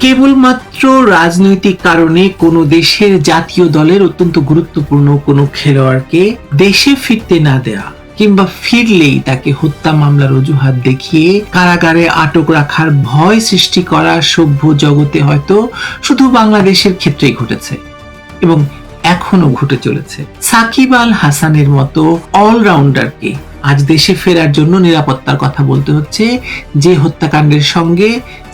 কেবলমাত্র রাজনৈতিক কারণে কোনো দেশের জাতীয় দলের অত্যন্ত গুরুত্বপূর্ণ কোনো খেলোয়াড়কে দেশে ফিরতে না দেয়া কিংবা ফিরলেই তাকে হত্যা মামলার অজুহাত দেখিয়ে কারাগারে আটক রাখার ভয় সৃষ্টি করা সভ্য জগতে হয়তো শুধু বাংলাদেশের ক্ষেত্রেই ঘটেছে এবং এখনো ঘটে চলেছে। সাকিব আল হাসানের মতো অলরাউন্ডারকে আজ দেশে ফেরার জন্য নিরাপত্তার কথা বলতে হচ্ছে, যে হত্যাকাণ্ডের সঙ্গে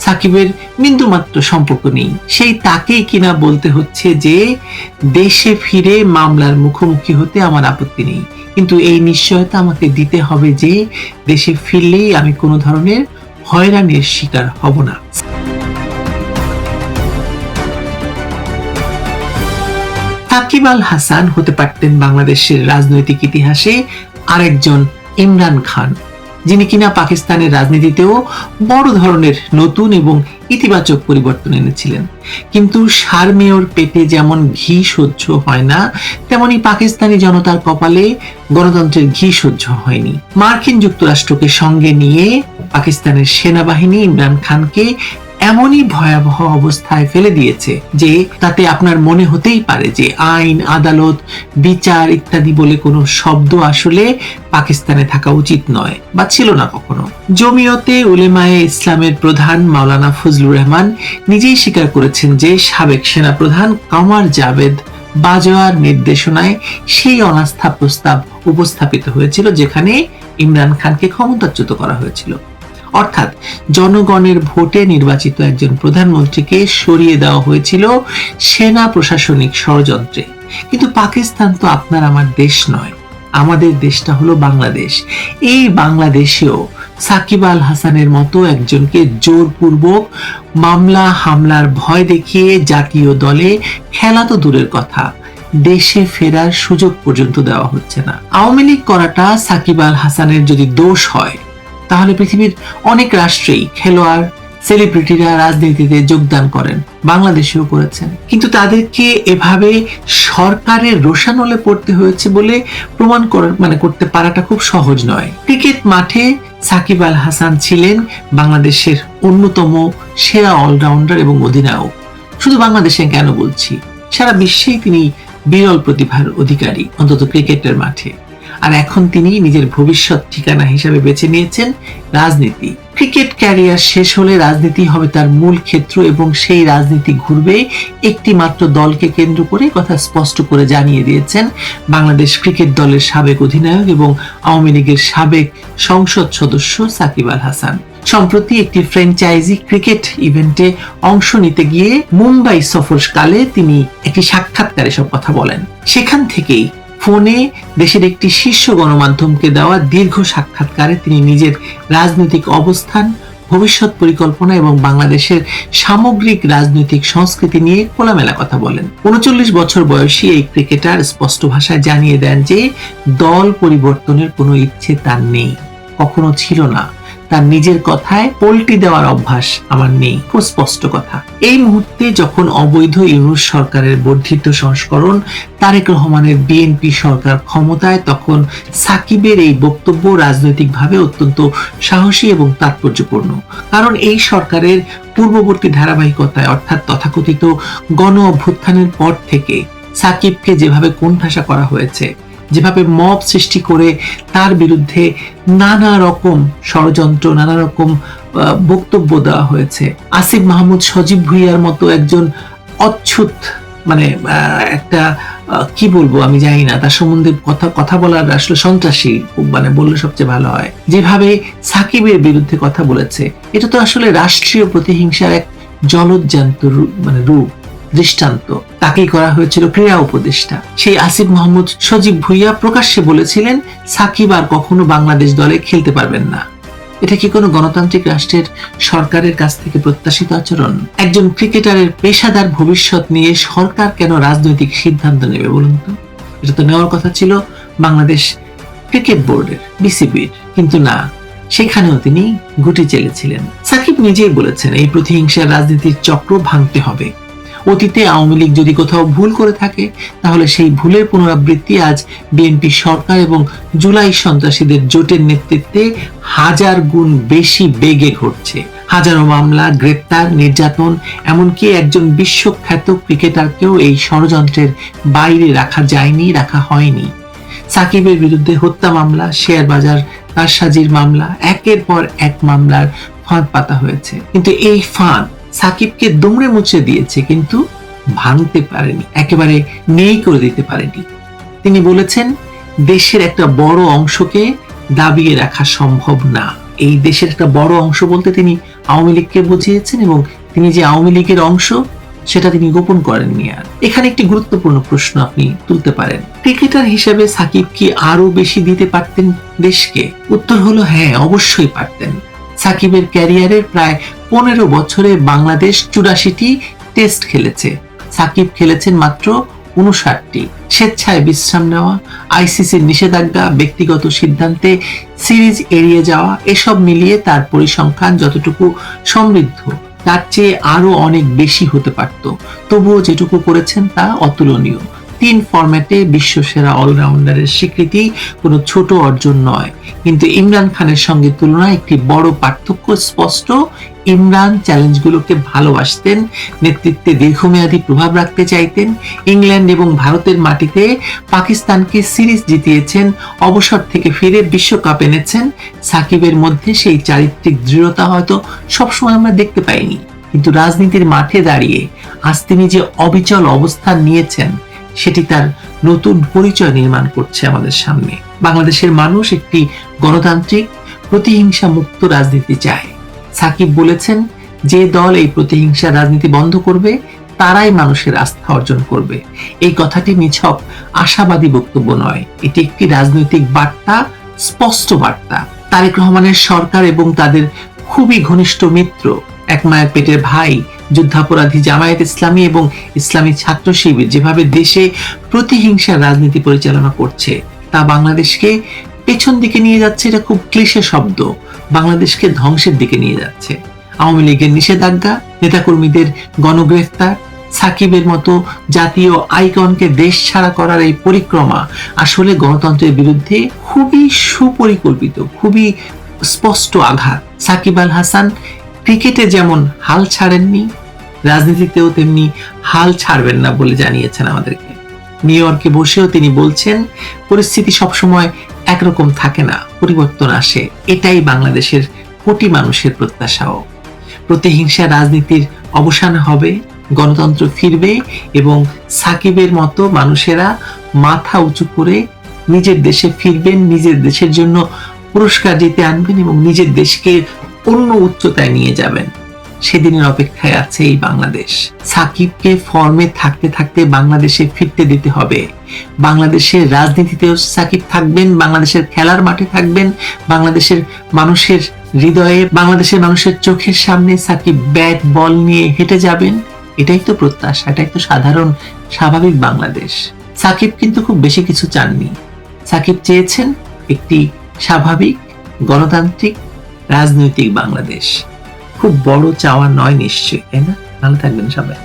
সাকিবের বিন্দুমাত্র সম্পর্ক নেই, সেই তাকেই কিনা বলতে হচ্ছে যে দেশে ফিরে মামলার মুখোমুখি হতে আমার আপত্তি নেই, কিন্তু এই নিশ্চয়তা আমাকে দিতে হবে যে দেশে ফিরলেই আমি কোনো ধরনের হয়রানির শিকার হব না। সাকিব আল হাসান হতে পারতেন বাংলাদেশের রাজনৈতিক ইতিহাসে আরেকজন ইমরান খান, যিনি কিনা পাকিস্তানের রাজনীতিতেও বড় ধরনের নতুন এবং ইতিবাচক পরিবর্তন এনেছিলেন। কিন্তু শারমেয়র পেটে যেমন ঘি সহ্য হয় না, তেমনি পাকিস্তানি জনতার কপালে গণতন্ত্রের ঘি সহ্য হয়নি। মার্কিন যুক্তরাষ্ট্রকে সঙ্গে নিয়ে পাকিস্তানের সেনাবাহিনী ইমরান খানকে এমনই ভয়াবহ অবস্থায় ফেলে দিয়েছে যে তাতে আপনার মনে হতেই পারে যে আইন, আদালত, বিচার ইত্যাদি বলে কোনো শব্দ আসলে পাকিস্তানে থাকা উচিত নয় বা ছিল না কখনো। জমিয়তে উলেমায়ে ইসলামের প্রধান মাওলানা ফজলুর রহমান নিজেই স্বীকার করেছেন যে সাবেক সেনাপ্রধান কামার জাভেদ বাজওয়ার নির্দেশনায় সেই অনাস্থা প্রস্তাব উপস্থাপিত হয়েছিল যেখানে ইমরান খানকে ক্ষমতাচ্যুত করা হয়েছিল। অর্থাৎ জনগণের ভোটে নির্বাচিত একজন প্রধানমন্ত্রীকে সরিয়ে দেওয়া হয়েছিল সেনা প্রশাসনিক ষড়যন্ত্রে। কিন্তু পাকিস্তান তো আপনার আমার দেশ নয়, আমাদের দেশটা হলো বাংলাদেশ। এই বাংলাদেশেও সাকিব আল হাসানের মতো একজনকে জোরপূর্বক মামলা হামলার ভয় দেখিয়ে জাতীয় দলে খেলা তো দূরের কথা, দেশে ফেরার সুযোগ পর্যন্ত দেওয়া হচ্ছে না। আওয়ামী লীগ করাটা সাকিব আল হাসানের যদি দোষ হয়, তাহলে পৃথিবীর অনেক রাষ্ট্রেই খেলোয়াড়, সেলিব্রিটিরা রাজনীতিতে যোগদান করেন, বাংলাদেশেও করেছেন, কিন্তু তাদেরকে এভাবে সরকারের রোষানলে পড়তে হয়েছে বলে প্রমাণ করতে পারাটা খুব সহজ নয়। ক্রিকেট মাঠে সাকিব আল হাসান ছিলেন বাংলাদেশের অন্যতম সেরা অলরাউন্ডার এবং অধিনায়ক। শুধু বাংলাদেশে কেন বলছি, সারা বিশ্বেই তিনি বিরল প্রতিভার অধিকারী, অন্তত ক্রিকেটের মাঠে। আর এখন তিনি নিজের ভবিষ্যৎ ঠিকানা হিসাবে বেছে নিয়েছেন রাজনীতি। ক্রিকেট ক্যারিয়ার শেষ হলে রাজনীতি হবে তার মূল ক্ষেত্র এবং সেই রাজনীতি ঘুরবে একটি মাত্র দলকে কেন্দ্র করে, কথা স্পষ্ট করে জানিয়ে দিয়েছেন বাংলাদেশ ক্রিকেট দলের সাবেক অধিনায়ক এবং আওয়ামী লীগের সাবেক সংসদ সদস্য সাকিব আল হাসান। সম্প্রতি একটি ফ্র্যাঞ্চাইজি ক্রিকেট ইভেন্টে অংশ নিতে গিয়ে মুম্বাই সফরকালে তিনি একটি সাক্ষাৎকারে সব কথা বলেন। সেখান থেকেই ফোনে দেশের একটি শীর্ষ গণমাধ্যমকে দেওয়া দীর্ঘ সাক্ষাৎকারে তিনি নিজের রাজনৈতিক অবস্থান, ভবিষ্যৎ পরিকল্পনা এবং বাংলাদেশের সামগ্রিক রাজনৈতিক সংস্কৃতি নিয়ে খোলামেলা কথা বলেন। ৩৯ বছর বয়সী এই ক্রিকেটার স্পষ্ট ভাষায় জানিয়ে দেন যে দল পরিবর্তনের কোনো ইচ্ছে তার নেই, কখনো ছিল না। তার নিজের কথায় পল্টি দেওয়ার অভ্যাস আমার নেই, খুব স্পষ্ট কথা। এই মুহূর্তে যখন অবৈধ ইউনূস সরকারের বর্ধিত সংস্করণ, তারেক রহমানের বিএনপি সরকার ক্ষমতায়, তখন সাকিবের এই বক্তব্য রাজনৈতিকভাবে অত্যন্ত সাহসী এবং তাৎপর্যপূর্ণ। কারণ এই সরকারের পূর্ববর্তী ধারাবাহিকতায়, অর্থাৎ তথাকথিত গণ অভ্যুত্থানের পর থেকে সাকিবকে যেভাবে কোণঠাসা করা হয়েছে, যেভাবে মব সৃষ্টি করে তার বিরুদ্ধে নানা রকম ষড়যন্ত্র, নানা রকম বক্তব্য দেওয়া হয়েছে। আসিফ মাহমুদ, সজীব ভুইয়ার মতো একজন অচ্ছুত, একটা কি বলবো আমি জানি না, তার সম্বন্ধে কথা বলার আসলে সন্ত্রাসী বললে সবচেয়ে ভালো হয়, যেভাবে সাকিবের বিরুদ্ধে কথা বলেছে, এটা তো আসলে রাষ্ট্রীয় প্রতিহিংসার এক জলজ্যান্ত রূপ, দৃষ্টান্ত। তাকেই করা হয়েছিল ক্রীড়া উপদেষ্টা। সেই আসিফ মাহমুদ, সজীব ভুইয়া প্রকাশ্যে বলেছিলেন সাকিব আর কখনো বাংলাদেশ দলে খেলতে পারবেন না। এটা কি কোনো গণতান্ত্রিক রাষ্ট্রের সরকারের কাছ থেকে প্রত্যাশিত আচরণ? একজন ক্রিকেটারের পেশাদার ভবিষ্যৎ নিয়ে সরকার কেন রাজনৈতিক সিদ্ধান্ত নেবে বলুন তো? এটা তো নেওয়ার কথা ছিল বাংলাদেশ ক্রিকেট বোর্ডের, বিসিবির, কিন্তু না, সেখানেও তিনি গুটি চেলেছিলেন। সাকিব নিজেই বলেছেন এই প্রতিহিংসার রাজনীতির চক্র ভাঙতে হবে। অতীতে আওয়ামী লীগ যদি কোথাও ভুল করে থাকে, তাহলে সেই ভুলের পুনরাবৃত্তি আজ বিএনপি সরকার এবং জুলাই সন্ত্রাসীদের জোটের নেতৃত্বে হাজার গুণ বেশি বেগে ঘটছে। হাজারো মামলা, গ্রেপ্তার, নির্যাতন, এমনকি একজন বিশ্বখ্যাত ক্রিকেটারকেও এই ষড়যন্ত্রের বাইরে রাখা যায়নি, রাখা হয়নি। সাকিবের বিরুদ্ধে হত্যা মামলা, শেয়ার বাজার কারসাজির মামলা, একের পর এক মামলার ফাঁদ পাতা হয়েছে। কিন্তু এই ফাঁদ সাকিবকে দুমড়ে মুচড়ে দিয়েছে, কিন্তু ভাঙতে পারেনি, একেবারে নেই করে দিতে পারেনি। তিনি বলেছেন, দেশের একটা বড় অংশকে দাবিয়ে রাখা সম্ভব না। এই দেশের একটা বড় অংশ বলতে তিনি আওয়ামী লীগকে বুঝিয়েছেন, এবং তিনি যে আওয়ামী লীগের অংশ সেটা তিনি গোপন করেননি। আর এখানে একটি গুরুত্বপূর্ণ প্রশ্ন আপনি তুলতে পারেন, ক্রিকেটার হিসেবে সাকিব কি আরো বেশি দিতে পারতেন দেশকে? উত্তর হলো হ্যাঁ, অবশ্যই পারতেন। সাকিবের ক্যারিয়ারের প্রায় 15 বছরে বাংলাদেশ 84টি টেস্ট খেলেছে, সাকিব খেলেছেন মাত্র 59টি। স্বেচ্ছায় বিশ্রাম নেওয়া, আইসিসির নিষেধাজ্ঞা, ব্যক্তিগত সিদ্ধান্তে সিরিজ এড়িয়ে যাওয়া, এসব মিলিয়ে তার পরিসংখ্যান যতটুকু সমৃদ্ধ, তার চেয়ে আরো অনেক বেশি হতে পারত। তবুও যেটুকু করেছেন তা অতুলনীয়। 3 ফরম্যাটে বিশ্বসেরা অলরাউন্ডারের স্বীকৃতি কোনো ছোট অর্জন নয়। কিন্তু ইমরান খানের সঙ্গে তুলনায় একটি বড় পার্থক্য স্পষ্ট। ইমরান চ্যালেঞ্জগুলোকে ভালোবাসতেন, নেতৃত্বে দীর্ঘমেয়াদী প্রভাব রাখতে চাইতেন, ইংল্যান্ড এবং ভারতের মাটিতে পাকিস্তানকে সিরিজ জিতিয়েছেন, অবসর থেকে ফিরে বিশ্বকাপ এনেছেন। সাকিবের মধ্যে সেই চারিত্রিক দৃঢ়তা হয়তো সবসময় আমরা দেখতে পাইনি, কিন্তু রাজনীতির মাঠে দাঁড়িয়ে আজ তিনি যে অবিচল অবস্থান নিয়েছেন, সেটি তার নতুন পরিচয় নির্মাণ করছে আমাদের সামনে। বাংলাদেশের মানুষ একটি গণতান্ত্রিক, প্রতিহিংসা মুক্ত রাজনীতি চায়। সাকিব বলেছেন, যে দল এই প্রতিহিংসা রাজনীতি বন্ধ করবে, তারাই মানুষের আস্থা অর্জন করবে। এই কথাটি নিছক আশাবাদী বক্তব্য নয়, এটি একটি রাজনৈতিক বার্তা, স্পষ্ট বার্তা। তারেক রহমানের সরকার এবং তাদের খুবই ঘনিষ্ঠ মিত্র, এক মায়ের পেটের ভাই, যুদ্ধাপরাধী জামায়াত ইসলামী এবং ইসলামী ছাত্র শিবির যেভাবে দেশে প্রতিহিংসার রাজনীতি পরিচালনা করছে, তা বাংলাদেশকে পেছন দিকে নিয়ে যাচ্ছে। এটা খুব ক্লিশে শব্দ, বাংলাদেশকে ধ্বংসের দিকে নিয়ে যাচ্ছে। আওয়ামী লীগের নিষেধাজ্ঞা, নেতাকর্মীদের গণগ্রেফতার, সাকিবের মতো জাতীয় আইকনকে দেশ ছাড়া করার এই পরিক্রমা আসলে গণতন্ত্রের বিরুদ্ধে খুবই সুপরিকল্পিত, খুবই স্পষ্ট আঘাত। সাকিব আল হাসান ক্রিকেটে যেমন হাল ছাড়েননি, রাজনীতিতেও তেমনি হাল ছাড়বেন না বলে জানিয়েছেন আমাদেরকে। নিউ ইয়র্কে বসেও তিনি বলছেন, পরিস্থিতি সবসময় একরকম থাকে না, পরিবর্তন আসে। এটাই বাংলাদেশের কোটি মানুষের প্রত্যাশাও। প্রতিহিংসা রাজনীতির অবসান হবে, গণতন্ত্র ফিরবে এবং সাকিবের মতো মানুষেরা মাথা উঁচু করে নিজের দেশে ফিরবেন, নিজের দেশের জন্য পুরস্কার জিতে আনবেন এবং নিজের দেশকে অন্য উচ্চতায় নিয়ে যাবেন। সেদিনের অপেক্ষায় আছে এই বাংলাদেশ। সাকিবকে ফর্মে থাকতে থাকতে বাংলাদেশে ফিরতে দিতে হবে। বাংলাদেশের রাজনীতিতেও সাকিব থাকবেন, বাংলাদেশের খেলার মাঠে থাকবেন, বাংলাদেশের মানুষের হৃদয়ে, বাংলাদেশের মানুষের চোখের সামনে সাকিব ব্যাট বল নিয়ে হেঁটে যাবেন। এটাই তো প্রত্যাশা, এটাই তো সাধারণ স্বাভাবিক বাংলাদেশ। সাকিব কিন্তু খুব বেশি কিছু চাননি। সাকিব চেয়েছেন একটি স্বাভাবিক গণতান্ত্রিক রাজনৈতিক বাংলাদেশ। খুব বড় চাওয়া নয় নিশ্চয়ই, তাই না? ভালো থাকবেন সবাই।